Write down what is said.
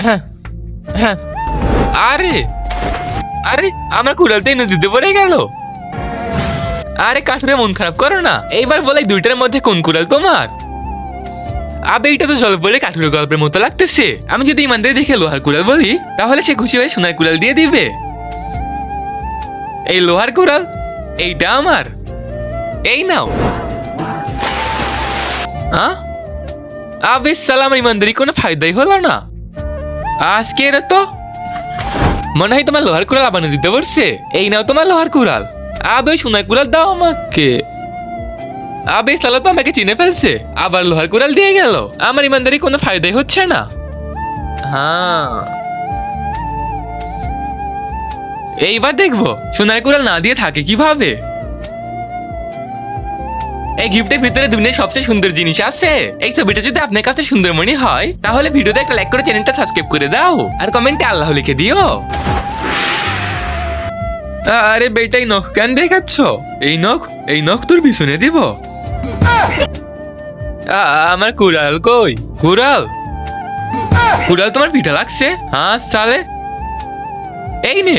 হ্যাঁ হ্যাঁ। আরে আরে আমার কুড়ালটাই নদীতে পড়ে গেল। আরে কাঠুরে মন খারাপ করো না, এইবার বলে দুইটার মধ্যে কোন কুড়াল তোমার? আবে এটা তো জল পড়ে কাঠুরে গল্পের মতো লাগতেছে। আমি যদি ইমানদারি দেখে লোহার কুড়াল বলি তাহলে সে খুশি হয়ে সোনার কুড়াল দিয়ে দিবে। এই লোহার কুড়াল এইটা আমার, এই নাও। আবে সালাম, ইমানদারি কোনো ফায়দাই হলো না আজকে। এরা তো মনে হয় তোমার লোহার কুড়াল আবার দিতে পারছে। এই নাও তোমার লোহার কুড়াল। আবে সোনার কুড়াল দাও আমাকে। আবে সালা তো আমাকে চিনে ফেলছে, আবার লোহার কুড়াল দিয়ে গেল। আমার ইমানদারি কোনো ফায়দাই হচ্ছে না। হ্যাঁ, এইবার দেখবো সোনার কুড়াল না দিয়ে থাকে কিভাবে। এই গিফটের ভিতরে দুনিয়ার সবচেয়ে সুন্দর জিনিস আছে। এই ছবিটা যদি আপনার কাছে সুন্দর মনে হয় তাহলে ভিডিওতে একটা লাইক করে চ্যানেলটা সাবস্ক্রাইব করে দাও আর কমেন্টে আল্লাহ লিখে দিও। আরে বেটাই নখ কেন দেখাচ্ছ? এই নখ তোর পিছনে দিব। আমার কুড়াল কই? কুড়াল কুড়াল তোমার পিঠা লাগছে? হ্যাঁ সালে, এই নে।